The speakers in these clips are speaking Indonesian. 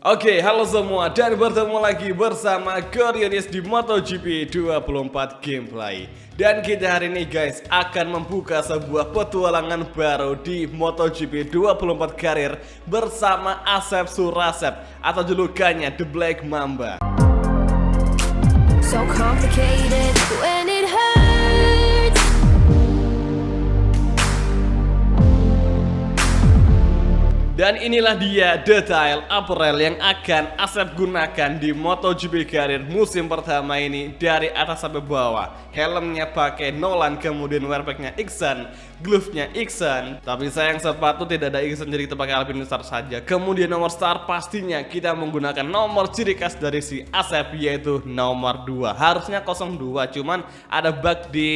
Oke, halo semua dan bertemu lagi bersama Gorionis di MotoGP 24 Gameplay. Dan kita hari ini guys akan membuka sebuah petualangan baru di MotoGP 24 Karir bersama Asep Surasep atau julukannya The Black Mamba. So complicated when it hurts. Dan inilah dia detail apparel yang akan Asep gunakan di MotoGP Karir musim pertama ini dari atas sampai bawah. Helmnya pakai Nolan, kemudian wearpacknya Ixan, glove-nya Ixan. Tapi sayang sepatu tidak ada Ixan, jadi kita pakai Alpine Star saja. Kemudian nomor star pastinya kita menggunakan nomor ciri khas dari si Asep, yaitu nomor 2. Harusnya 02, cuman ada bug di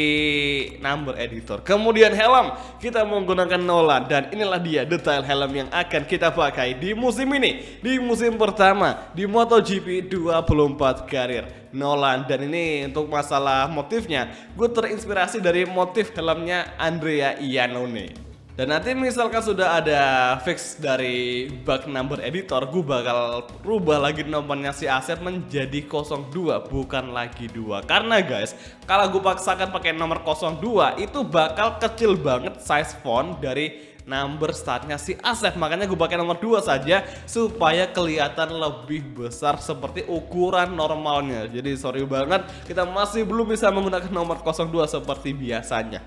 number editor. Kemudian helm kita menggunakan Nolan, dan inilah dia detail helm yang akan kita pakai di musim ini, di musim pertama di MotoGP 24 Karir Nolan. Dan ini untuk masalah motifnya, gue terinspirasi dari motif helmnya Andrea Iannone. Dan nanti misalkan sudah ada fix dari bug number editor, gue bakal rubah lagi nomornya si Asep menjadi 02, bukan lagi 2. Karena guys, kalau gue paksakan pakai nomor 02 itu bakal kecil banget size font dari number startnya si Asep. Makanya gue pakai nomor 2 saja supaya kelihatan lebih besar seperti ukuran normalnya. Jadi sorry banget, kita masih belum bisa menggunakan nomor 02 seperti biasanya.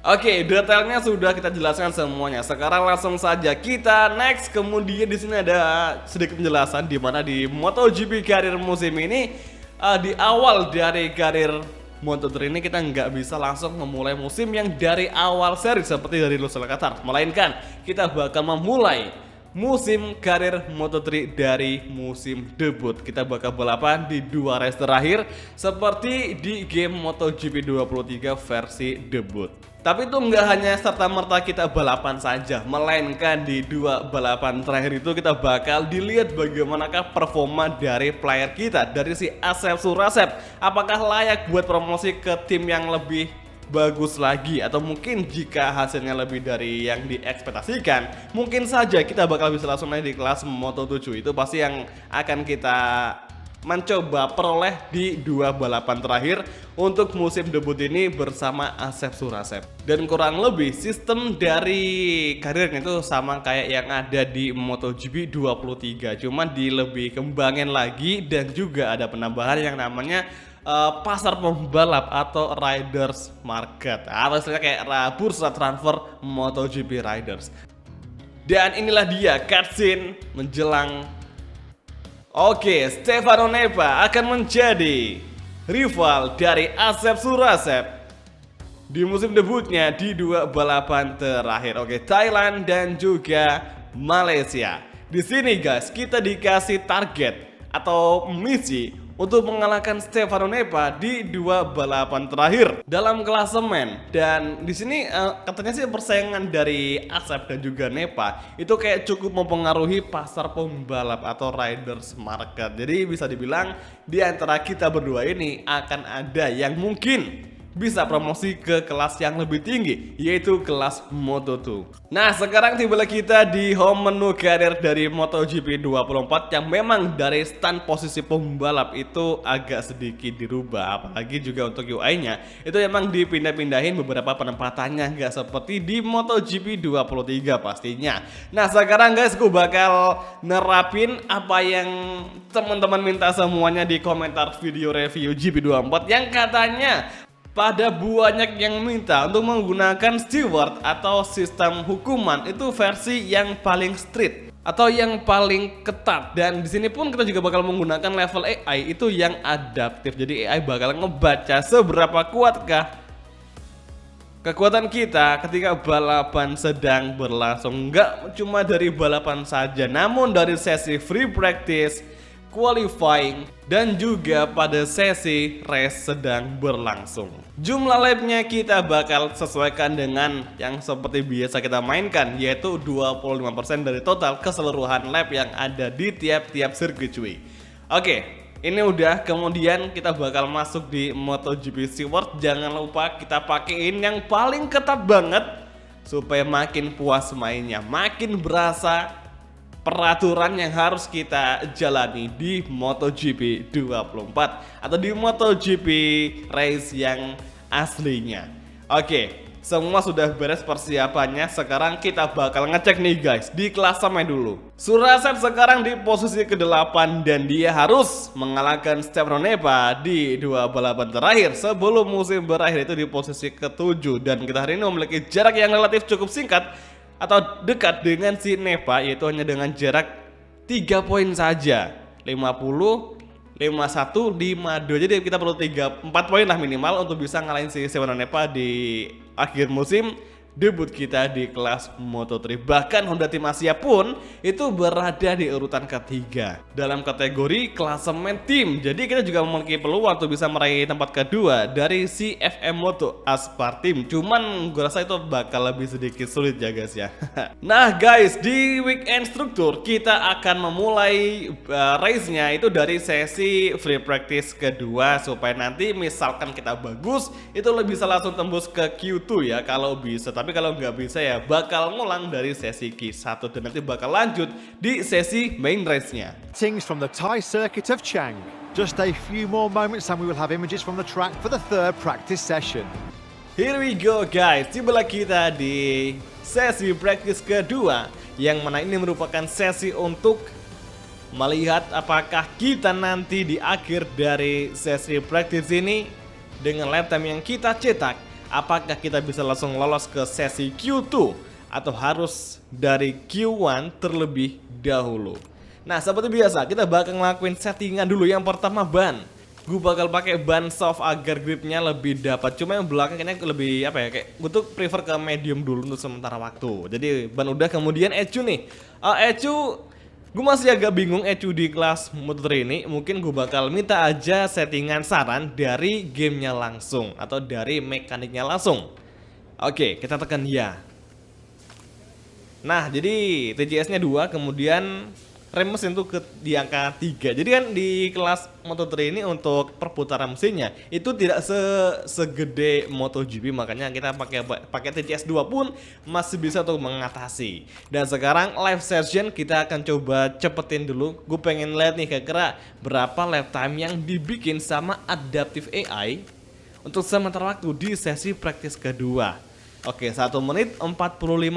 Oke, detailnya sudah kita jelaskan semuanya. Sekarang langsung saja kita next. Kemudian di sini ada sedikit penjelasan di mana di MotoGP Karir musim ini di awal dari karir Moto3 ini kita nggak bisa langsung memulai musim yang dari awal seri seperti dari Losail Qatar, melainkan kita bakal memulai musim karir Moto3 dari musim debut. Kita bakal balapan di 2 race terakhir seperti di game MotoGP 23 versi debut. Tapi itu nggak hanya serta-merta kita balapan saja, melainkan di 2 balapan terakhir itu kita bakal dilihat bagaimanakah performa dari player kita, dari si Asep Surasep. Apakah layak buat promosi ke tim yang lebih bagus lagi, atau mungkin jika hasilnya lebih dari yang diekspektasikan, mungkin saja kita bakal bisa langsung naik di kelas Moto7. Itu pasti yang akan kita mencoba peroleh di 2 balapan terakhir untuk musim debut ini bersama Asep Surasep. Dan kurang lebih sistem dari karirnya itu sama kayak yang ada di MotoGP 23, cuman di lebih kembangin lagi, dan juga ada penambahan yang namanya pasar pembalap atau riders market, atau istilahnya kayak bursa transfer MotoGP riders. Dan inilah dia cutscene menjelang. Oke, Stefano Nepa akan menjadi rival dari Asep Surasep di musim debutnya di 2 balapan terakhir. Oke, Thailand dan juga Malaysia. Di sini guys, kita dikasih target atau misi untuk mengalahkan Stefano Nepa di 2 balapan terakhir dalam klasemen. Dan di sini katanya sih persaingan dari Asep dan juga Nepa itu kayak cukup mempengaruhi pasar pembalap atau riders market. Jadi bisa dibilang di antara kita berdua ini akan ada yang mungkin bisa promosi ke kelas yang lebih tinggi, yaitu kelas Moto2. Nah, sekarang tibalah kita di home menu karir dari MotoGP 24 yang memang dari stand posisi pembalap itu agak sedikit dirubah. Apalagi juga untuk UI-nya itu memang dipindah-pindahin beberapa penempatannya, nggak seperti di MotoGP 23 pastinya. Nah, sekarang guys, gue bakal nerapin apa yang teman-teman minta semuanya di komentar video review GP24 yang katanya pada banyak yang minta untuk menggunakan steward atau sistem hukuman itu versi yang paling strict atau yang paling ketat. Dan di sini pun kita juga bakal menggunakan level AI itu yang adaptif. Jadi AI bakal ngebaca seberapa kuatkah kekuatan kita ketika balapan sedang berlangsung. Nggak cuma dari balapan saja, namun dari sesi free practice, qualifying, dan juga pada sesi race sedang berlangsung. Jumlah lapnya kita bakal sesuaikan dengan yang seperti biasa kita mainkan, yaitu 25% dari total keseluruhan lap yang ada di tiap-tiap sirkuit cuy. Oke, ini udah. Kemudian kita bakal masuk di MotoGP Steward. Jangan lupa kita pakein yang paling ketat banget supaya makin puas mainnya, makin berasa peraturan yang harus kita jalani di MotoGP 24 atau di MotoGP race yang aslinya. Oke, semua sudah beres persiapannya. Sekarang kita bakal ngecek nih guys di klasemen dulu. Suraset sekarang di posisi ke-8 dan dia harus mengalahkan Stefano Nepa di 2 balapan terakhir sebelum musim berakhir, itu di posisi ke-7. Dan kita hari ini memiliki jarak yang relatif cukup singkat atau dekat dengan si Nepa, yaitu hanya dengan jarak 3 poin saja, 50, 51, 52. Jadi kita perlu 4 poin lah minimal untuk bisa ngalahin si Stefano Nepa di akhir musim debut kita di kelas Moto3. Bahkan Honda Tim Asia pun itu berada di urutan ketiga dalam kategori klasemen tim. Jadi kita juga memiliki peluang untuk bisa meraih tempat kedua dari si FM Moto Aspar Team. Cuman gue rasa itu bakal lebih sedikit sulit ya guys ya. Nah guys, di weekend struktur kita akan memulai race-nya itu dari sesi free practice kedua, supaya nanti misalkan kita bagus itu lebih bisa langsung tembus ke Q2 ya kalau bisa. Tapi kalau nggak bisa ya bakal ngulang dari sesi Q1 dan nanti bakal lanjut di sesi main race-nya. Things from the Thai circuit of Chang. Just a few more moments and we will have images from the track for the third practice session. Here we go guys, tibalah kita di sesi practice kedua, yang mana ini merupakan sesi untuk melihat apakah kita nanti di akhir dari sesi practice ini dengan lap time yang kita cetak, apakah kita bisa langsung lolos ke sesi Q2 atau harus dari Q1 terlebih dahulu. Nah seperti biasa kita bakal ngelakuin settingan dulu. Yang pertama ban, gue bakal pakai ban soft agar gripnya lebih dapat. Cuma yang belakang kayaknya lebih apa ya, kayak gue tuh prefer ke medium dulu untuk sementara waktu. Jadi ban udah, kemudian ECU nih. ECU gue masih agak bingung ECU di kelas Moto3 ini. Mungkin gue bakal minta aja settingan saran dari gamenya langsung atau dari mekaniknya langsung. Oke, kita tekan ya. Nah jadi TJS nya 2, kemudian rem mesin tuh di angka 3. Jadi kan di kelas Moto3 ini untuk perputaran mesinnya itu tidak segede MotoGP, makanya kita pakai TCS 2 pun masih bisa untuk mengatasi. Dan sekarang live session kita akan coba cepetin dulu. Gue pengen lihat nih kira-kira berapa lap time yang dibikin sama Adaptive AI untuk sementara waktu di sesi praktis kedua. Oke, 1 menit 45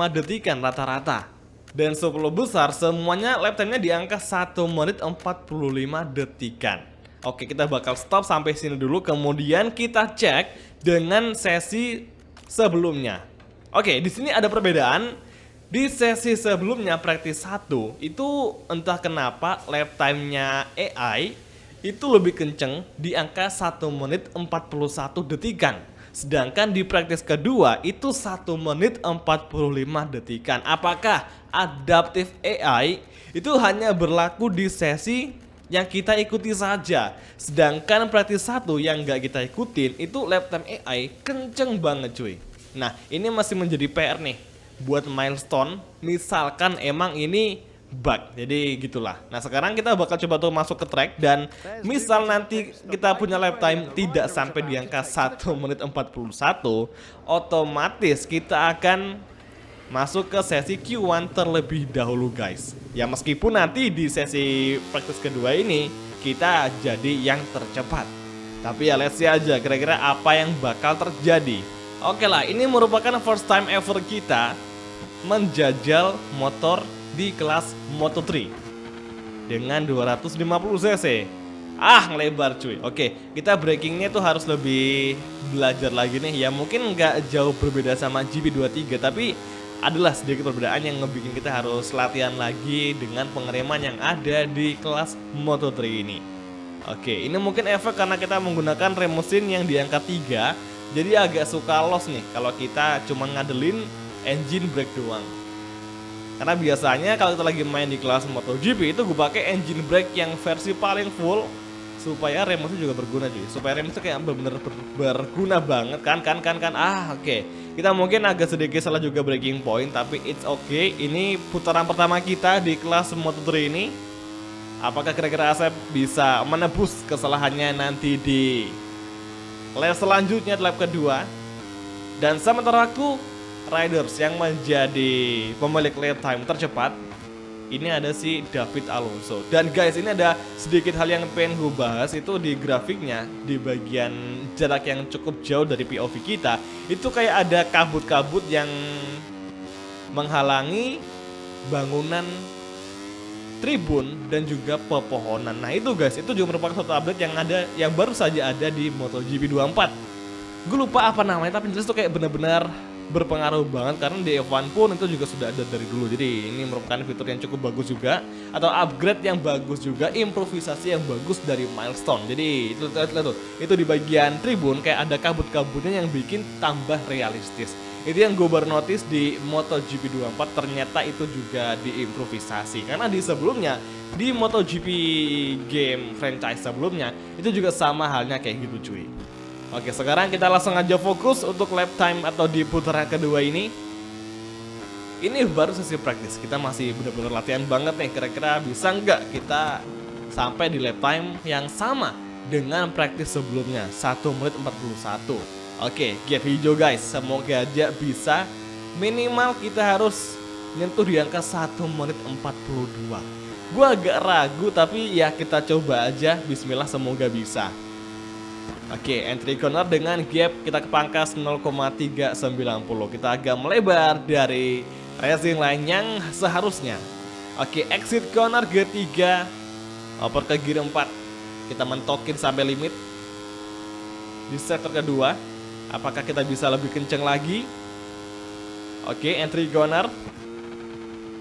detikan rata-rata. Dan 10 besar semuanya lap time-nya di angka 1 menit 45 detikan. Oke, kita bakal stop sampai sini dulu, kemudian kita cek dengan sesi sebelumnya. Oke, di sini ada perbedaan. Di sesi sebelumnya praktis 1 itu entah kenapa lap time-nya AI itu lebih kenceng di angka 1 menit 41 detikan. Sedangkan di praktis kedua itu 1 menit 45 detikan. Apakah Adaptive AI itu hanya berlaku di sesi yang kita ikuti saja, sedangkan praktis 1 yang nggak kita ikutin itu lap time AI kenceng banget cuy. Nah ini masih menjadi PR nih buat milestone, misalkan emang ini bug, jadi gitulah. Nah sekarang kita bakal coba tuh masuk ke track, dan misal nanti kita punya lap time tidak sampai di angka 1 menit 41, otomatis kita akan masuk ke sesi Q1 terlebih dahulu guys. Ya meskipun nanti di sesi praktis kedua ini kita jadi yang tercepat, tapi ya let's see aja kira-kira apa yang bakal terjadi. Oke lah, ini merupakan first time ever kita menjajal motor di kelas Moto3 dengan 250 cc. Ngelebar cuy. Oke, kita brakingnya tuh harus lebih belajar lagi nih. Ya mungkin nggak jauh berbeda sama GP23, tapi adalah sedikit perbedaan yang ngebikin kita harus latihan lagi dengan pengereman yang ada di kelas Moto3 ini. Oke, ini mungkin efek karena kita menggunakan rem mesin yang di angka 3, jadi agak suka loss nih kalau kita cuma ngadelin engine brake doang. Karena biasanya kalau kita lagi main di kelas MotoGP itu gue pakai engine brake yang versi paling full supaya rem mesin juga berguna cuy. Supaya rem mesin kayak bener-bener berguna banget kan. Oke. Kita mungkin agak sedikit salah juga braking point, tapi it's okay. Ini putaran pertama kita di kelas Moto3 ini. Apakah kira-kira Asep bisa menebus kesalahannya nanti di lap selanjutnya, di lap kedua? Dan sementara aku riders yang menjadi pemilik lap time tercepat ini ada si David Alonso. Dan guys, ini ada sedikit hal yang pengen gue bahas, itu di grafiknya, di bagian jarak yang cukup jauh dari POV kita, itu kayak ada kabut-kabut yang menghalangi bangunan tribun dan juga pepohonan. Nah itu guys, itu juga merupakan suatu update yang baru saja ada di MotoGP 24. Gue lupa apa namanya, tapi jelas tuh kayak benar-benar berpengaruh banget karena di F1 pun itu juga sudah ada dari dulu. Jadi ini merupakan fitur yang cukup bagus juga, atau upgrade yang bagus juga, improvisasi yang bagus dari Milestone. Jadi itu di bagian tribun kayak ada kabut-kabutnya yang bikin tambah realistis. Itu yang gue baru notice di MotoGP 24, ternyata itu juga diimprovisasi. Karena di sebelumnya, di MotoGP game franchise sebelumnya, itu juga sama halnya kayak gitu cuy. Oke, sekarang kita langsung aja fokus untuk lap time atau di putaran kedua ini. Ini baru sesi praktis, kita masih benar-benar latihan banget nih. Kira-kira bisa nggak kita sampai di lap time yang sama dengan praktis sebelumnya, 1 menit 41. Oke, gap hijau guys, semoga aja bisa. Minimal kita harus nyentuh di angka 1 menit 42. Gua agak ragu tapi ya kita coba aja, bismillah semoga bisa. Oke, entry corner dengan gap kita kepangkas 0,390. Kita agak melebar dari racing line yang seharusnya. Oke, exit corner G3, oper ke gear 4. Kita mentokin sampai limit. Di sektor kedua, apakah kita bisa lebih kenceng lagi? Oke, entry corner,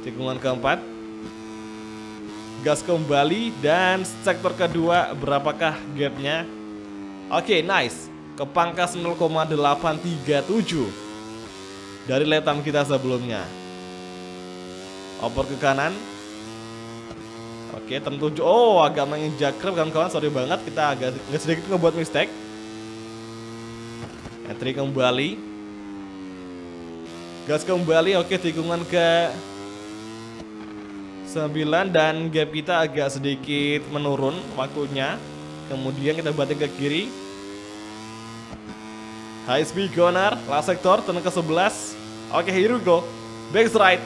tikungan keempat, gas kembali, dan sektor kedua berapakah gapnya? Oke, nice. Kepangkas 0,837 dari lap time kita sebelumnya. Oper ke kanan. Oke, turn 7. Oh, agak menginjak rem kawan-kawan, sorry banget, kita agak sedikit ngebuat mistake. Entry kembali. Gas kembali, oke, tikungan ke 9 dan gap kita agak sedikit menurun waktunya. Kemudian kita banting ke kiri. High speed corner, last sector, turn ke 11. Oke, here we go. Back right.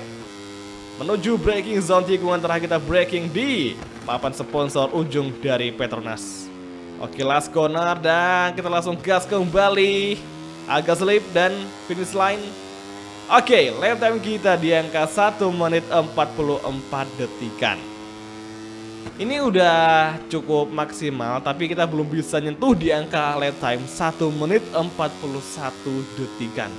Menuju braking zone, tikungan terakhir kita braking di papan sponsor ujung dari Petronas. Oke, last corner dan kita langsung gas kembali. Agak slip dan finish line. Oke, lap time kita di angka 1 menit 44 detikan. Ini udah cukup maksimal, tapi kita belum bisa nyentuh di angka lap time 1 menit 41 detikan.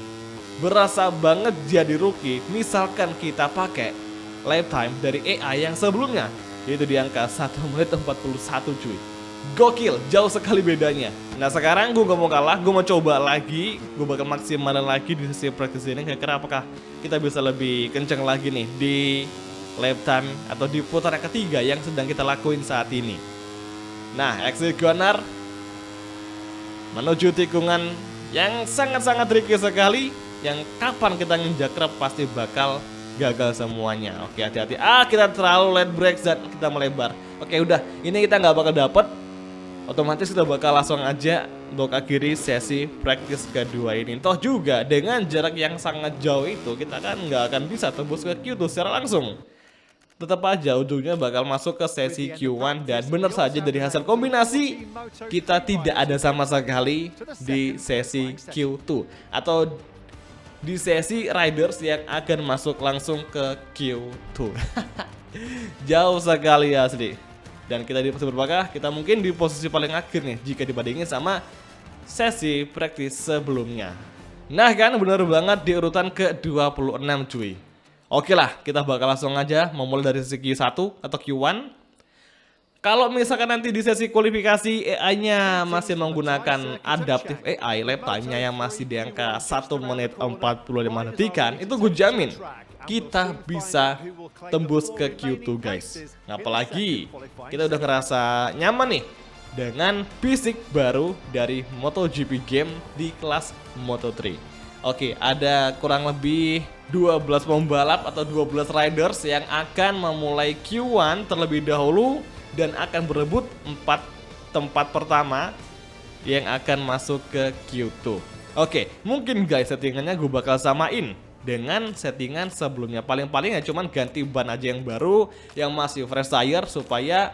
Berasa banget jadi rookie misalkan kita pakai lap time dari AI yang sebelumnya, yaitu di angka 1 menit 41 cuy. Gokil, jauh sekali bedanya. Nah sekarang gue gak mau kalah, gue mau coba lagi. Gue bakal maksimalin lagi di sesi praktis ini. Kira-kira apakah kita bisa lebih kenceng lagi nih di lap time atau di putaran ketiga yang sedang kita lakuin saat ini. Nah, exit corner menuju tikungan yang sangat-sangat tricky sekali, yang kapan kita nginjak rem pasti bakal gagal semuanya. Oke, hati-hati. Kita terlalu late break dan kita melebar. Oke, udah. Ini kita nggak bakal dapet. Otomatis kita bakal langsung aja untuk akhiri sesi praktis kedua ini. Toh juga dengan jarak yang sangat jauh itu kita kan nggak akan bisa tembus ke Q2 secara langsung. Tetap aja ujungnya bakal masuk ke sesi Q1 dan benar saja dari hasil kombinasi kita tidak ada sama sekali di sesi Q2 atau di sesi riders yang akan masuk langsung ke Q2. Jauh sekali asli. Dan kita di posisi berapakah? Kita mungkin di posisi paling akhir nih jika dibandingin sama sesi praktis sebelumnya. Nah kan bener banget di urutan ke-26 cuy. Oke lah, kita bakal langsung aja memulai dari sesi Q1 atau Q1. Kalau misalkan nanti di sesi kualifikasi AI-nya masih menggunakan adaptive AI, lap time-nya yang masih di angka 1 menit 45 detikan, itu gue jamin kita bisa tembus ke Q2 guys. Nah, apalagi kita udah ngerasa nyaman nih dengan fisik baru dari MotoGP game di kelas Moto3. Oke, ada kurang lebih 12 pembalap atau 12 riders yang akan memulai Q1 terlebih dahulu dan akan berebut 4 tempat pertama yang akan masuk ke Q2. Oke, mungkin guys settingannya gue bakal samain dengan settingan sebelumnya. Paling-paling ya cuman ganti ban aja yang baru, yang masih fresh tire supaya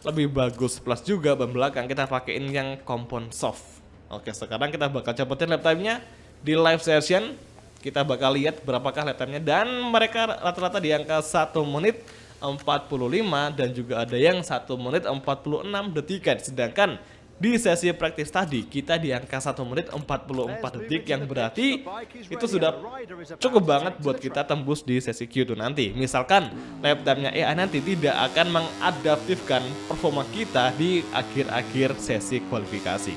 lebih bagus. Plus juga ban belakang kita pakein yang kompon soft. Oke, sekarang kita bakal capetin lap time-nya di live session. Kita bakal lihat berapakah lap time-nya, dan mereka rata-rata di angka 1 menit 45 dan juga ada yang 1 menit 46 detikan. Sedangkan di sesi praktis tadi kita di angka 1 menit 44 detik, yang berarti itu sudah cukup banget buat kita tembus di sesi Q2 nanti. Misalkan lap time-nya EA nanti tidak akan mengadaptifkan performa kita di akhir-akhir sesi kualifikasi.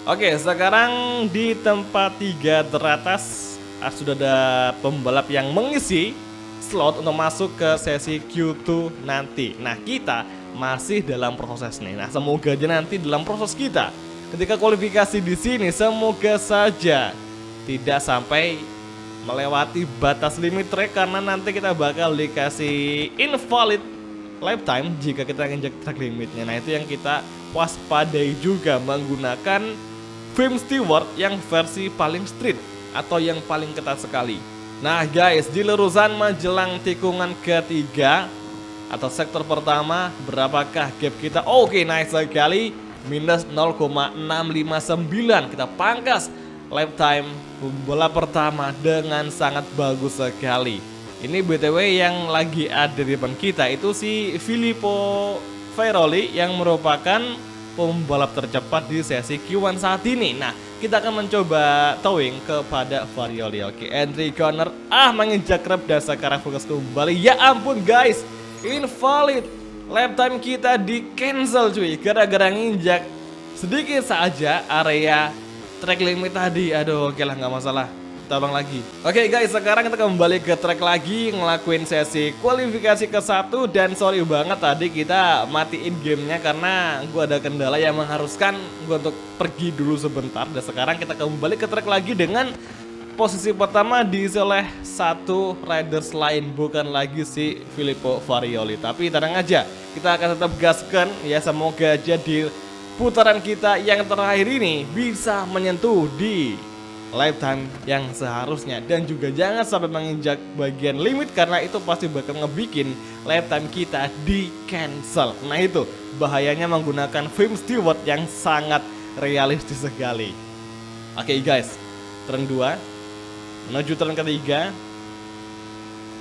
Oke, sekarang di tempat 3 teratas sudah ada pembalap yang mengisi slot untuk masuk ke sesi Q2 nanti. Nah, kita masih dalam proses nih. Nah, semoga aja nanti dalam proses kita ketika kualifikasi di sini, semoga saja tidak sampai melewati batas limit track, karena nanti kita bakal dikasih invalid lap time jika kita nginjak track limitnya. Nah, itu yang kita waspadai juga menggunakan Film Steward yang versi paling street atau yang paling ketat sekali. Nah guys, di lurusan menjelang tikungan ketiga atau sektor pertama, berapakah gap kita? Oke, nice sekali, minus 0,659. Kita pangkas lap time bola pertama dengan sangat bagus sekali. Ini BTW yang lagi ada di depan kita itu si Filippo Fairoli yang merupakan pembalap tercepat di sesi Q1 saat ini. Nah, kita akan mencoba towing kepada Fairoli. Oke, entry corner, menginjak rem dan sekarang fokus kembali. Ya ampun guys, invalid lap time kita di cancel cuy, gara-gara nginjak sedikit saja area track limit tadi. Aduh, oke lah, nggak masalah, tabang lagi. Oke guys, sekarang kita kembali ke track lagi, ngelakuin sesi kualifikasi ke-1. Dan sorry banget tadi kita matiin gamenya karena gua ada kendala yang mengharuskan gua untuk pergi dulu sebentar. Dan sekarang kita kembali ke track lagi dengan posisi pertama diisi oleh satu riders lain, bukan lagi si Filippo Fairoli. Tapi tenang aja, kita akan tetap gaskan ya, semoga aja di putaran kita yang terakhir ini bisa menyentuh di lap time yang seharusnya, dan juga jangan sampai menginjak bagian limit karena itu pasti bakal ngebikin lap time kita di cancel. Nah, itu bahayanya menggunakan Film Steward yang sangat realistis sekali. Oke guys, turn 2 menuju turn ketiga.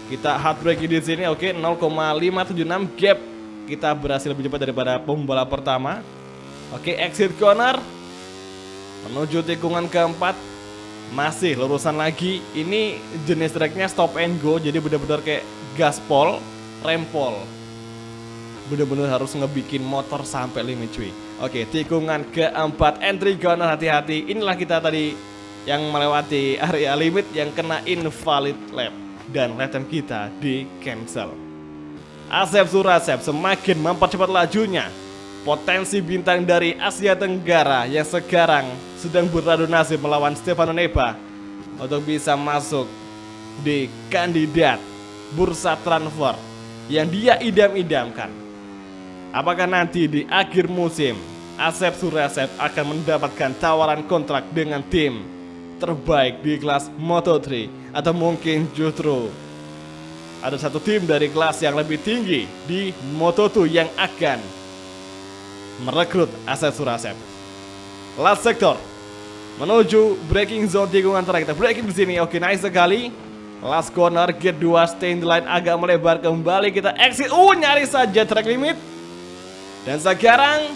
Kita hard braking di sini. Oke, 0,576 gap. Kita berhasil lebih cepat daripada pembalap pertama. Oke, exit corner menuju tikungan keempat. Masih lurusan lagi. Ini jenis tracknya stop and go, jadi benar-benar kayak gaspol, rempol. Benar-benar harus ngebikin motor sampai limit cuy. Oke, tikungan keempat, entry corner, hati-hati. Inilah kita tadi yang melewati area limit yang kena invalid lap, dan lap time kita di cancel. Asep Surasep semakin mempercepat lajunya. Potensi bintang dari Asia Tenggara yang sekarang sedang beradu nasib melawan Stefano Nepa untuk bisa masuk di kandidat bursa transfer yang dia idam-idamkan. Apakah nanti di akhir musim Asep Surasep akan mendapatkan tawaran kontrak dengan tim terbaik di kelas Moto3, atau mungkin justru ada satu tim dari kelas yang lebih tinggi di Moto2 yang akan merekrut Asep Surasep. Last sector menuju braking zone tikungan terakhir. Kita braking di sini. Oke, nice sekali. Last corner, gate 2, stay in the line, agak melebar kembali. Kita exit. Nyaris saja track limit. Dan sekarang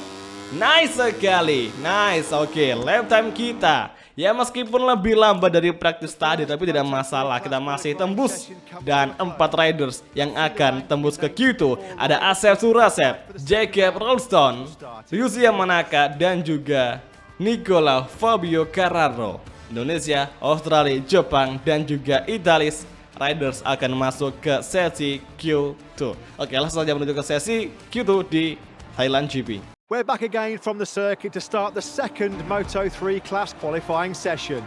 nice sekali. Nice. Oke, lap time kita ya meskipun lebih lambat dari praktis tadi, tapi tidak masalah, kita masih tembus. Dan 4 riders yang akan tembus ke Q2 ada Asep Surasep, Jacob Rolston, Yusi Yamanaka, dan juga Nicola Fabio Carraro. Indonesia, Australia, Jepang, dan juga Italis riders akan masuk ke sesi Q2. Oke, langsung saja menuju ke sesi Q2 di Thailand GP. We're back again from the circuit to start the second Moto3 class qualifying session.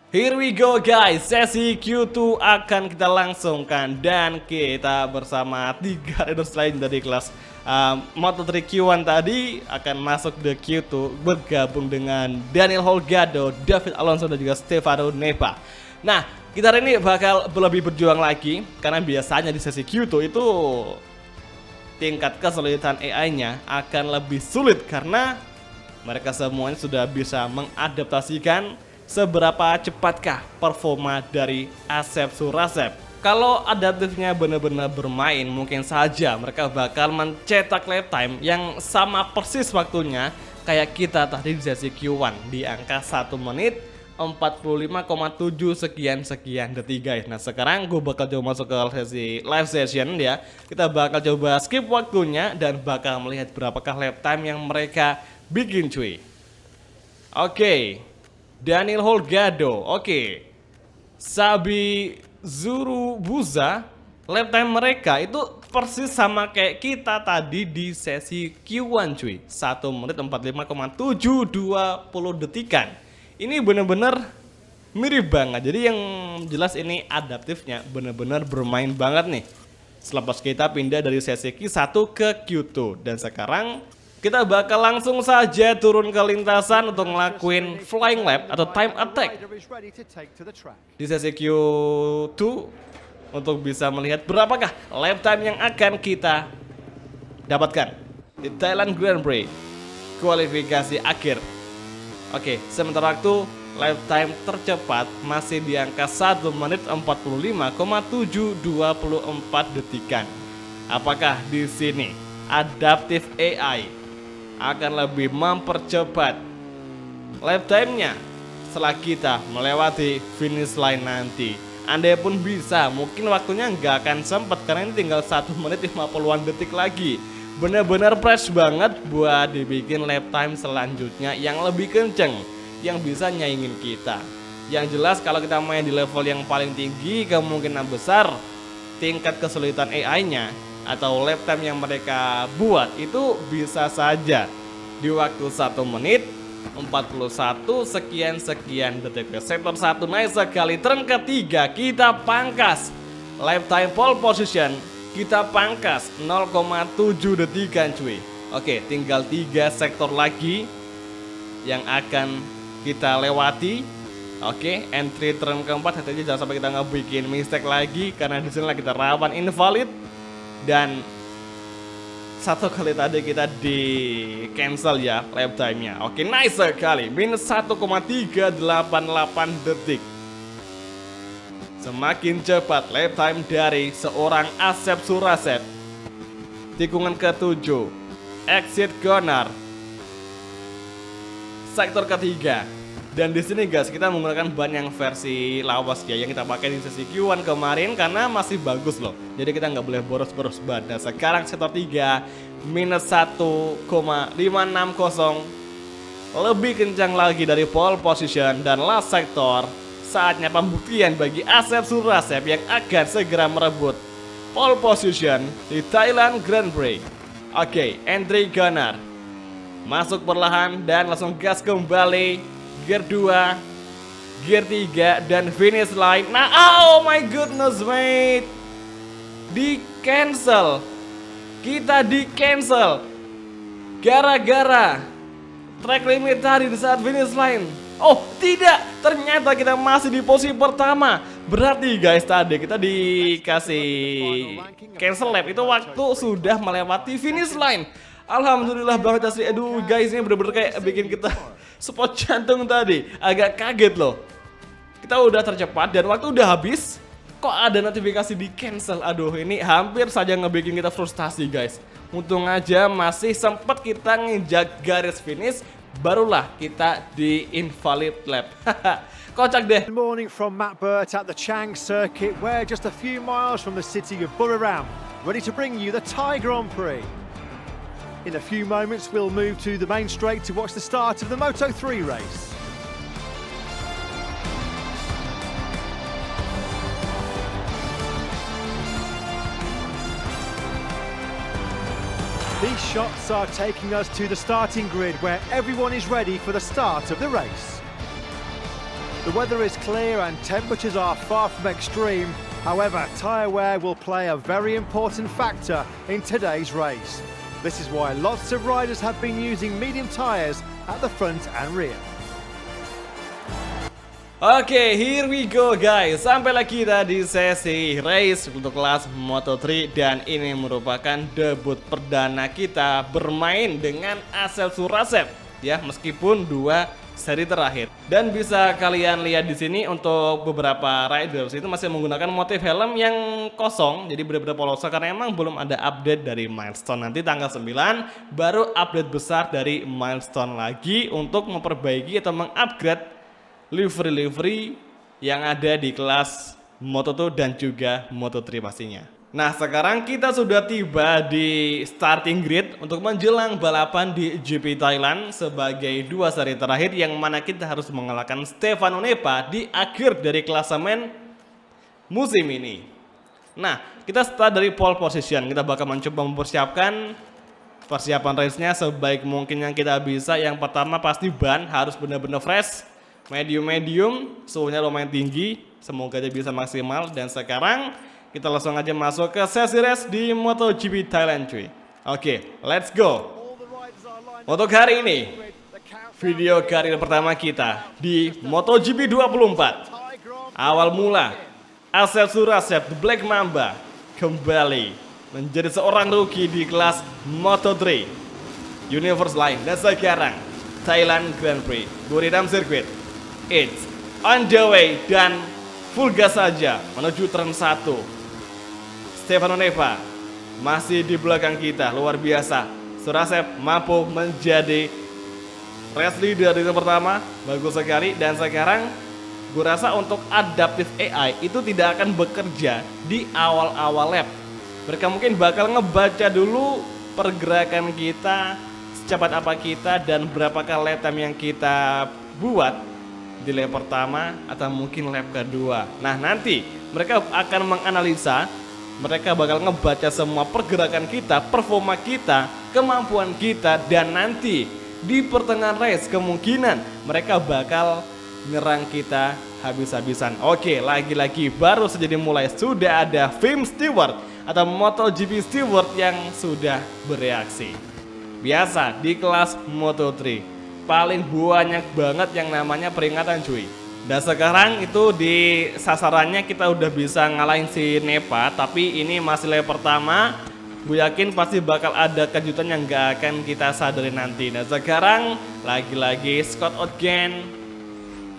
Here we go guys, sesi Q2 akan kita langsungkan, dan kita bersama 3 riders lain dari kelas Moto3 Q1 tadi akan masuk ke Q2 bergabung dengan Daniel Holgado, David Alonso, dan juga Stefano Nepa. Nah, kita hari ini bakal lebih berjuang lagi karena biasanya di sesi Q2 itu tingkat kesulitan AI-nya akan lebih sulit karena mereka semuanya sudah bisa mengadaptasikan seberapa cepatkah performa dari Asep Surasep. Kalau adaptifnya benar-benar bermain, mungkin saja mereka bakal mencetak lifetime yang sama persis waktunya kayak kita tadi di sesi Q1 di angka 1 menit 45,7 sekian detik guys. Nah sekarang gue bakal coba masuk ke sesi live session ya. Kita bakal coba skip waktunya dan bakal melihat berapakah lifetime yang mereka bikin cuy. Oke, Daniel Holgado. Oke, Sabi Zurubuza. Lifetime mereka itu persis sama kayak kita tadi di sesi Q1 cuy. 1 menit 45,720 detikan. Ini bener-bener mirip banget. Jadi yang jelas ini adaptifnya bener-bener bermain banget nih. Selepas kita pindah dari sesi Q1 ke Q2. Dan sekarang kita bakal langsung saja turun ke lintasan untuk ngelakuin flying lap atau time attack di sesi Q2 untuk bisa melihat berapakah lap time yang akan kita dapatkan di Thailand Grand Prix kualifikasi akhir. Oke, sementara waktu lifetime tercepat masih di angka 1 menit 45,724 detikan. Apakah di sini adaptive AI akan lebih mempercepat lifetime-nya setelah kita melewati finish line nanti? Andai pun bisa, mungkin waktunya nggak akan sempat karena ini tinggal 1 menit 50-an detik lagi. Bener-bener fresh banget buat dibikin lifetime selanjutnya yang lebih kenceng, yang bisa nyaingin kita. Yang jelas kalau kita main di level yang paling tinggi, kemungkinan besar tingkat kesulitan AI-nya atau lifetime yang mereka buat itu bisa saja di waktu 1 menit 41 sekian detik. Sektor 1 naik sekali, turn ketiga kita pangkas lifetime pole position. Kita pangkas 0,7 detikan cuy. Oke, tinggal 3 sektor lagi yang akan kita lewati. Oke, entry turn keempat, hati-hati jangan sampai kita ngebikin mistake lagi karena di sini kita rawan invalid. Dan satu kali tadi kita di cancel ya lap time-nya. Oke, nice sekali. Minus 1,388 detik. Semakin cepat lap time dari seorang Asep Surasep. Tikungan ke-7, exit corner, sektor ketiga. Dan di sini guys kita menggunakan ban yang versi lawas ya, yang kita pakai di sesi Q1 kemarin karena masih bagus loh. Jadi kita nggak boleh boros-boros ban. Nah sekarang sektor 3 minus 1,560, lebih kencang lagi dari pole position. Dan last sektor, saatnya pembuktian bagi Asep Surasep yang akan segera merebut pole position di Thailand Grand Prix. Oke, entry corner, masuk perlahan dan langsung gas kembali. Gear 2, gear 3 dan finish line. Nah, oh my goodness mate, di cancel. Kita di cancel gara-gara track limit tadi di saat finish line. Oh tidak, ternyata kita masih di posisi pertama. Berarti guys tadi kita dikasih cancel lap itu waktu sudah melewati finish line. Alhamdulillah banget asli. Aduh guys, ini bener-bener kayak bikin kita spot jantung tadi. Agak kaget loh. Kita udah tercepat dan waktu udah habis, kok ada notifikasi di cancel. Aduh, ini hampir saja ngebikin kita frustasi guys. Untung aja masih sempat kita nginjak garis finish, barulah kita di invalid lap. Kocak deh. Good morning from Matt Burt at the Chang circuit. We're just a few miles from the city of Buriram, ready to bring you the Thai Grand Prix. In a few moments we'll move to the main straight to watch the start of the Moto3 race. These shots are taking us to the starting grid where everyone is ready for the start of the race. The weather is clear and temperatures are far from extreme. However, tyre wear will play a very important factor in today's race. This is why lots of riders have been using medium tyres at the front and rear. Oke, here we go guys. Sampailah kita di sesi race untuk kelas Moto3 dan ini merupakan debut perdana kita bermain dengan Asep Surasep ya, meskipun 2 seri terakhir. Dan bisa kalian lihat di sini untuk beberapa riders itu masih menggunakan motif helm yang kosong, jadi benar-benar polos karena emang belum ada update dari Milestone. Nanti tanggal 9 baru update besar dari Milestone lagi untuk memperbaiki atau mengupgrade livery-livery yang ada di kelas Moto2 dan juga Moto3 pastinya. Nah, sekarang kita sudah tiba di starting grid untuk menjelang balapan di GP Thailand sebagai 2 seri terakhir yang mana kita harus mengalahkan Stefano Nepa di akhir dari klasemen musim ini. Nah, kita start dari pole position. Kita bakal mencoba mempersiapkan persiapan race-nya sebaik mungkin yang kita bisa. Yang pertama pasti ban harus benar-benar fresh. Medium, suhunya lumayan tinggi, semoga aja bisa maksimal. Dan sekarang kita langsung aja masuk ke sesi race di MotoGP Thailand cuy. Oke, let's go. Untuk hari ini, video karir pertama kita di MotoGP 24. Awal mula, Asep Surasep, The Black Mamba, kembali menjadi seorang rookie di kelas Moto3 Universe Line. Dan sekarang, Thailand Grand Prix, Buriram Circuit. It's on the way dan full gas saja menuju turn 1. Stefano Nepa masih di belakang kita, luar biasa. Surasep mampu menjadi race leader di turn pertama, bagus sekali. Dan sekarang gue rasa untuk adaptive AI itu tidak akan bekerja di awal-awal lap. Mereka mungkin bakal ngebaca dulu pergerakan kita, secepat apa kita dan berapakah lap time yang kita buat di lap pertama atau mungkin lap kedua. Nah, nanti mereka akan menganalisa, mereka bakal ngebaca semua pergerakan kita, performa kita, kemampuan kita, dan nanti di pertengahan race kemungkinan mereka bakal nyerang kita habis-habisan. Oke, lagi-lagi baru saja dimulai sudah ada Film Steward atau MotoGP Steward yang sudah bereaksi. Biasa di kelas Moto3 paling banyak banget yang namanya peringatan cuy. Dan sekarang itu di sasarannya kita udah bisa ngalahin si Nepa, tapi ini masih lap pertama. Gue yakin pasti bakal ada kejutan yang gak akan kita sadari nanti. Dan sekarang lagi-lagi Scott Ogden,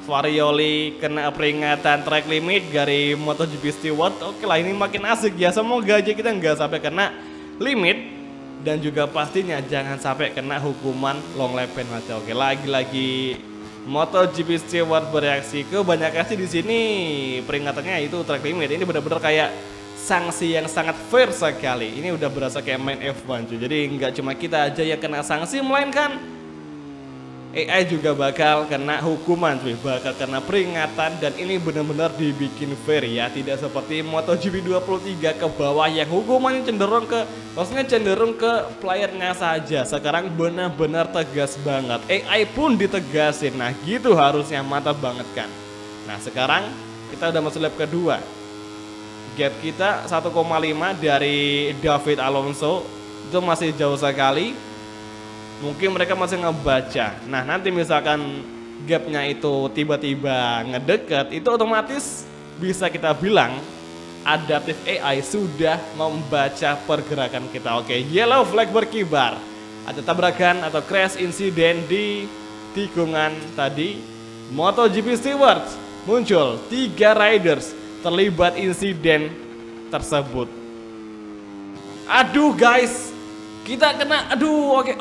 Varioli kena peringatan track limit dari MotoGP Steward. Oke lah, ini makin asik ya. Semoga aja kita nggak sampai kena limit. Dan juga pastinya jangan sampai kena hukuman long lap penalty. Oke, lagi-lagi MotoGP Steward bereaksi. Kebanyakan sih di sini peringatannya itu track limit. Ini benar-benar kayak sanksi yang sangat fair sekali. Ini udah berasa kayak main F1 cuy. Jadi nggak cuma kita aja yang kena sanksi, melainkan AI juga bakal kena hukuman cuy, bakal kena peringatan. Dan ini benar-benar dibikin fair ya, tidak seperti MotoGP 23 ke bawah yang hukumannya cenderung ke playernya saja. Sekarang benar-benar tegas banget, AI pun ditegasin. Nah gitu harusnya, mantap banget kan. Nah sekarang kita udah masuk lap kedua, gap kita 1,5 dari David Alonso, itu masih jauh sekali. Mungkin mereka masih ngebaca. Nah nanti misalkan gapnya itu tiba-tiba ngedeket, itu otomatis bisa kita bilang adaptive AI sudah membaca pergerakan kita. Oke, yellow flag berkibar. Ada tabrakan atau crash insiden di tikungan tadi. MotoGP Steward muncul, 3 riders terlibat insiden tersebut. Aduh guys, kita kena, oke,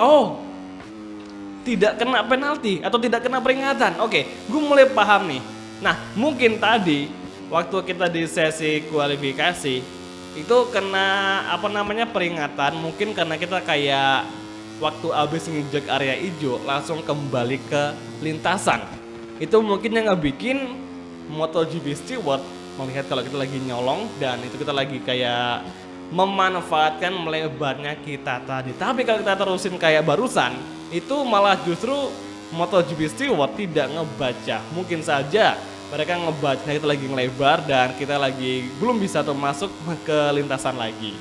tidak kena penalti atau tidak kena peringatan. Oke, gue mulai paham nih. Nah, mungkin tadi waktu kita di sesi kualifikasi itu kena peringatan, mungkin karena kita kayak waktu abis nginjek area hijau langsung kembali ke lintasan. Itu mungkin yang ngebikin MotoGP Steward melihat kalau kita lagi nyolong dan itu kita lagi kayak memanfaatkan melebarnya kita tadi. Tapi kalau kita terusin kayak barusan, itu malah justru MotoGP Steward tidak ngebaca. Mungkin saja mereka ngebaca kita lagi ngelebar dan kita lagi belum bisa tuh masuk ke lintasan lagi.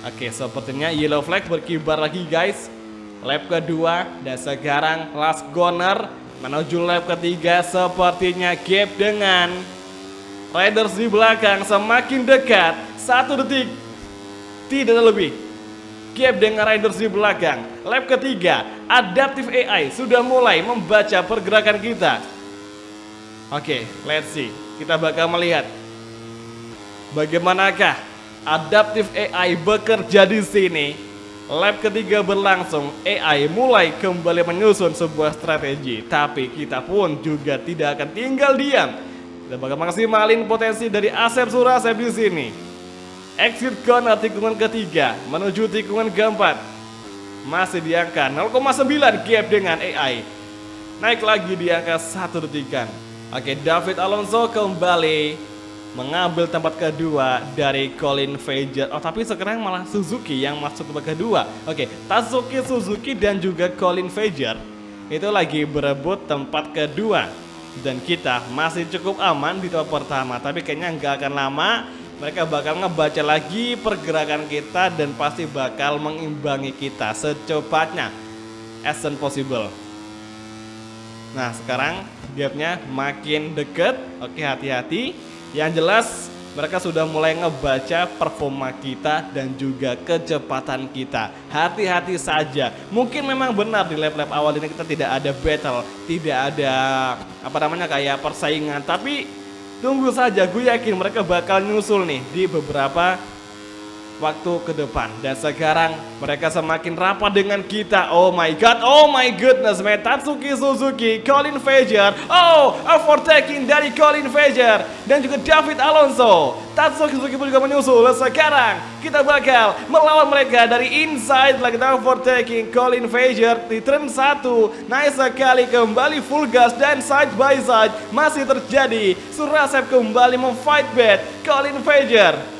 Oke, sepertinya yellow flag berkibar lagi guys. Lap kedua dan sekarang last corner Menuju lap ketiga sepertinya gap dengan riders di belakang semakin dekat. 1 detik, tidak lebih. Gap dengan riders di belakang. Lap ketiga, Adaptive AI sudah mulai membaca pergerakan kita. Oke, let's see. Kita bakal melihat bagaimanakah Adaptive AI bekerja di sini. Lap ketiga berlangsung, AI mulai kembali menyusun sebuah strategi. Tapi kita pun juga tidak akan tinggal diam. Kita bakal maksimalin potensi dari Asep Surasep di sini. Exit corner tikungan ketiga menuju tikungan keempat. Masih di angka 0,9 gap dengan AI. Naik lagi di angka 1 detikan. Oke, David Alonso kembali mengambil tempat kedua dari Colin Vejer. Oh, tapi sekarang malah Suzuki yang masuk tempat kedua. Oke, Tatsuki Suzuki dan juga Colin Vejer itu lagi berebut tempat kedua. Dan kita masih cukup aman di tempat pertama. Tapi kayaknya nggak akan lama. Mereka bakal ngebaca lagi pergerakan kita dan pasti bakal mengimbangi kita secepatnya as soon possible. Nah, sekarang gapnya makin deket. Oke, hati-hati. Yang jelas mereka sudah mulai ngebaca performa kita dan juga kecepatan kita. Hati-hati saja. Mungkin memang benar di lap-lap awal ini kita tidak ada battle, tidak ada kayak persaingan. Tapi tunggu saja, gue yakin mereka bakal nyusul nih di beberapa waktu ke depan. Dan sekarang mereka semakin rapat dengan kita. Oh my goodness man. Tatsuki Suzuki, Colin Vejer, overtaking dari Colin Vejer dan juga David Alonso. Tatsuki Suzuki pun juga menyusul. Sekarang kita bakal melawan mereka dari inside. Lagi kita overtaking Colin Vejer di turn 1. Nice sekali, kembali full gas dan side by side masih terjadi. Surasep kembali memfight back Colin Vejer.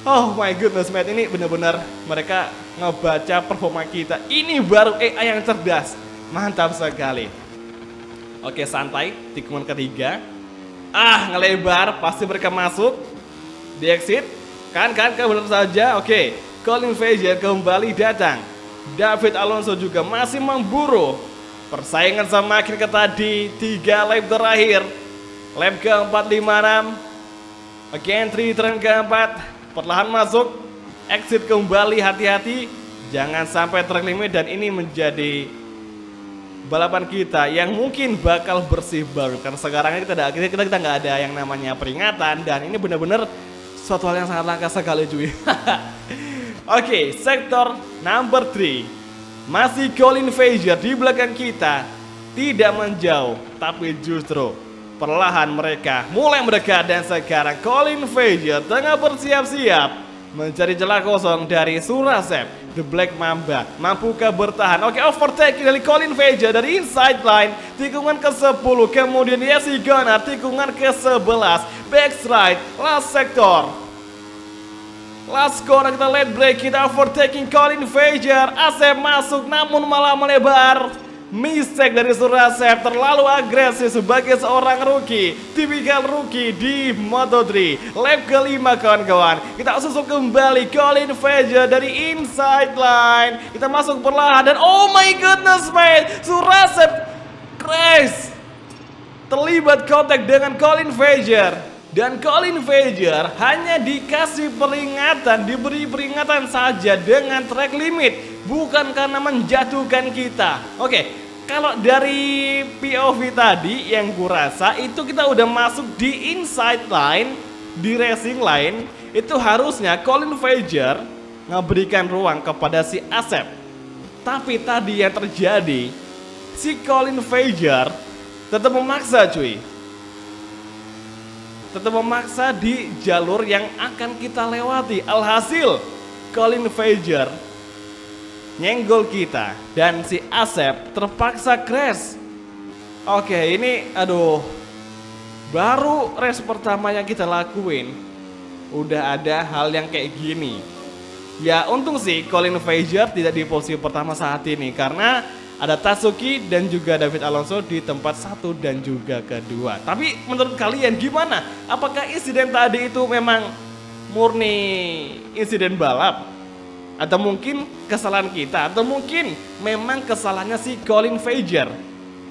Oh my goodness man, ini benar-benar mereka ngebaca performa kita. Ini baru AI yang cerdas. Mantap sekali. Oke, santai, tikungan ketiga. Ngelebar, pasti mereka masuk di exit. Kan benar saja. Oke, Colin Vejer kembali datang. David Alonso juga masih memburu. Persaingan semakin ketat di 3 lap terakhir. Lap keempat, 5-6. Oke, entry turn keempat. Perlahan masuk, exit kembali, hati-hati, jangan sampai track limit. Dan ini menjadi balapan kita yang mungkin bakal bersih banget karena sekarang ini kita nggak ada yang namanya peringatan dan ini benar-benar suatu hal yang sangat langka sekali cuy. Oke, sektor number 3 masih Colin Vejer di belakang kita, tidak menjauh tapi justru perlahan mereka mulai mendekat. Dan sekarang Colin Vejer tengah bersiap-siap mencari celah kosong dari Surasep. The Black Mamba mampukah bertahan? Oke, overtake dari Colin Vejer dari inside line tikungan ke-10. Kemudian Yesi Gunnar tikungan ke-11. Backstride last sector. Last corner kita late break, kita overtaking Colin Vejer. Asep masuk namun malah melebar. Mistake dari Surasep, terlalu agresif sebagai seorang rookie, tipikal rookie di Moto3. Lap kelima kawan-kawan, kita susul kembali Colin Vejer dari inside line. Kita masuk perlahan dan oh my goodness man, Surasep crash, terlibat kontak dengan Colin Vejer. Dan Colin Vejer hanya dikasih peringatan, diberi peringatan saja dengan track limit, bukan karena menjatuhkan kita. Oke, kalau dari POV tadi yang gue rasa itu kita udah masuk di inside line, di racing line. Itu harusnya Colin Vejer ngeberikan ruang kepada si Asep. Tapi tadi yang terjadi, si Colin Vejer tetap memaksa cuy. Tetap memaksa di jalur yang akan kita lewati. Alhasil Colin Vejer nyenggol kita dan si Asep terpaksa crash. Oke, ini baru race pertama yang kita lakuin udah ada hal yang kayak gini. Ya untung sih Colin Vejer tidak di posisi pertama saat ini karena ada Tatsuki dan juga David Alonso di tempat 1 dan juga kedua. Tapi menurut kalian gimana? Apakah insiden tadi itu memang murni insiden balap? Atau mungkin kesalahan kita? Atau mungkin memang kesalahannya si Colin Vejer?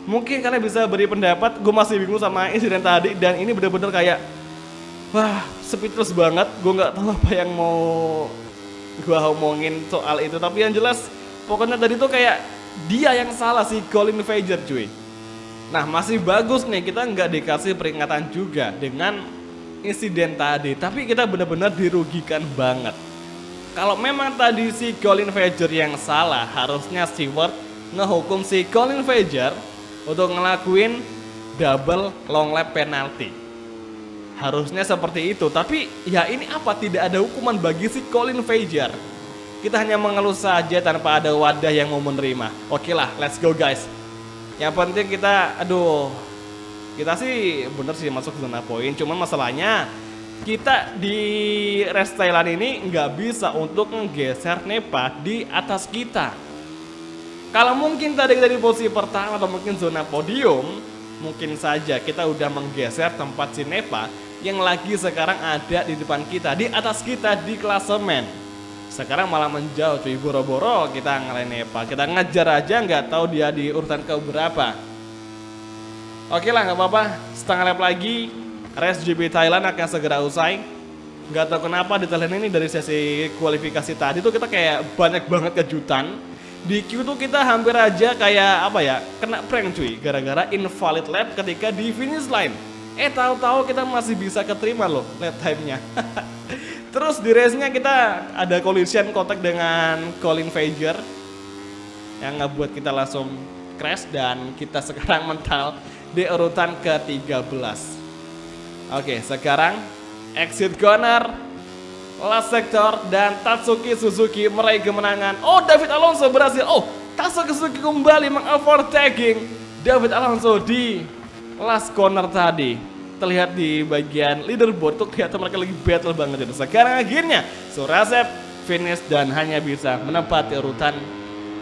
Mungkin kalian bisa beri pendapat. Gue masih bingung sama insiden tadi, dan ini bener-bener kayak wah, speechless banget. Gue nggak tahu apa yang mau gue omongin soal itu. Tapi yang jelas pokoknya tadi tuh kayak dia yang salah, si Colin Vejer cuy. Nah masih bagus nih, kita nggak dikasih peringatan juga dengan insiden tadi, tapi kita benar-benar dirugikan banget. Kalau memang tadi si Colin Vejer yang salah, harusnya Stewart ngehukum si Colin Vejer untuk ngelakuin double long lap penalty. Harusnya seperti itu, tapi ya ini apa, tidak ada hukuman bagi si Colin Vejer. Kita hanya mengeluh saja tanpa ada wadah yang mau menerima. Oke lah, let's go guys. Yang penting kita, kita sih bener sih masuk zona poin. Cuman masalahnya kita di race Thailand ini nggak bisa untuk menggeser Nepa di atas kita. Kalau mungkin tadi kita di posisi pertama atau mungkin zona podium, mungkin saja kita udah menggeser tempat si Nepa yang lagi sekarang ada di depan kita, di atas kita di klasemen. Sekarang malah menjauh cuy, boro-boro kita ngalahin Nepa. Kita ngejar aja nggak tahu dia di urutan keberapa. Oke lah, nggak apa-apa, setengah lap lagi race GP Thailand akan segera usai. Nggak tahu kenapa di Thailand ini dari sesi kualifikasi tadi tuh kita kayak banyak banget kejutan. Di Q tuh kita hampir aja kayak apa ya, kena prank cuy, gara-gara invalid lap ketika di finish line. Tahu-tahu kita masih bisa keterima loh lap time-nya. Terus di race-nya kita ada collision kontak dengan Colin Vejer yang ngebuat kita langsung crash dan kita sekarang mental di urutan ke-13. Oke, sekarang exit corner, last sector, dan Tatsuki Suzuki meraih kemenangan. Oh, David Alonso berhasil. Oh, Tatsuki Suzuki kembali mengovertaking David Alonso di last corner tadi. Terlihat di bagian leaderboard tuh kelihatan mereka lagi battle banget itu. Sekarang akhirnya Surasep finish dan hanya bisa menempati urutan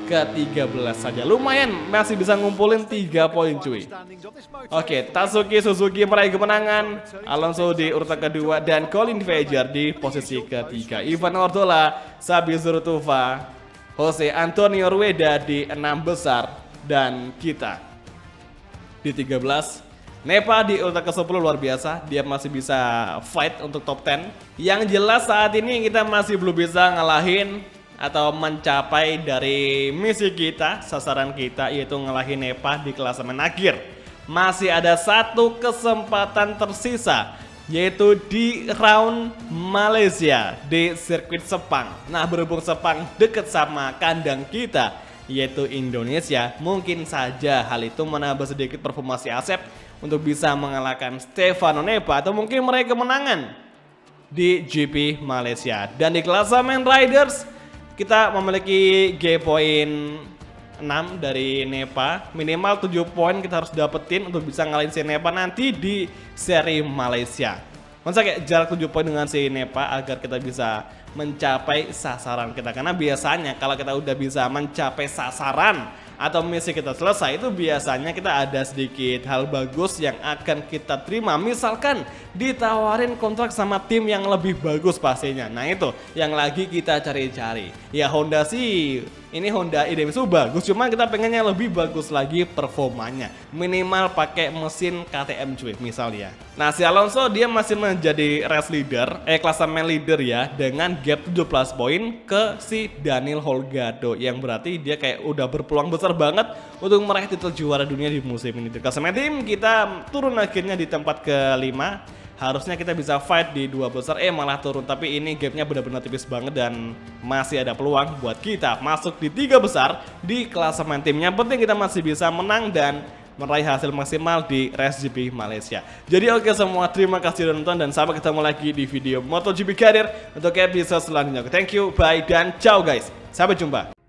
ke-13 saja. Lumayan masih bisa ngumpulin 3 poin cuy. Oke, Tatsuki Suzuki meraih kemenangan, Alonso di urutan kedua, dan Colin Vejer di posisi ketiga. Ivan Ordola, Sabi Zurutuva, Jose Antonio Rueda di 6 besar, dan kita di 13. Nepa di urutan ke-10 luar biasa, dia masih bisa fight untuk top 10. Yang jelas saat ini kita masih belum bisa ngalahin atau mencapai dari misi kita, sasaran kita, yaitu ngalahin Nepa di klasemen akhir. Masih ada satu kesempatan tersisa, yaitu di round Malaysia di sirkuit Sepang. Nah, berhubung Sepang deket sama kandang kita, yaitu Indonesia, mungkin saja hal itu menambah sedikit performa si Asep untuk bisa mengalahkan Stefano Nepa atau mungkin meraih kemenangan di GP Malaysia. Dan di klasemen Riders kita memiliki G poin 6 dari Nepa, minimal 7 poin kita harus dapetin untuk bisa ngalahin si Nepa nanti di seri Malaysia. Maksudnya kayak jarak 7 poin dengan si Nepa agar kita bisa mencapai sasaran kita. Karena biasanya kalau kita udah bisa mencapai sasaran atau misi kita selesai, itu biasanya kita ada sedikit hal bagus yang akan kita terima. Misalkan ditawarin kontrak sama tim yang lebih bagus pastinya. Nah itu yang lagi kita cari-cari. Ya Honda sih, ini Honda IDMSU bagus, cuma kita pengennya lebih bagus lagi performanya. Minimal pakai mesin KTM cuy misalnya. Nah si Alonso dia masih menjadi race leader, klasemen leader ya, dengan gap 17 poin ke si Daniel Holgado, yang berarti dia kayak udah berpeluang besar banget untuk meraih titel juara dunia di musim ini. Di klasemen tim kita turun akhirnya di tempat ke-5. Harusnya kita bisa fight di 2 besar, malah turun. Tapi ini gapnya benar-benar tipis banget dan masih ada peluang buat kita masuk di 3 besar di klasemen tim. Yang penting kita masih bisa menang dan meraih hasil maksimal di Race GP Malaysia. Jadi oke semua, terima kasih sudah nonton dan sampai ketemu lagi di video MotoGP Career untuk episode selanjutnya. Thank you, bye, dan ciao guys. Sampai jumpa.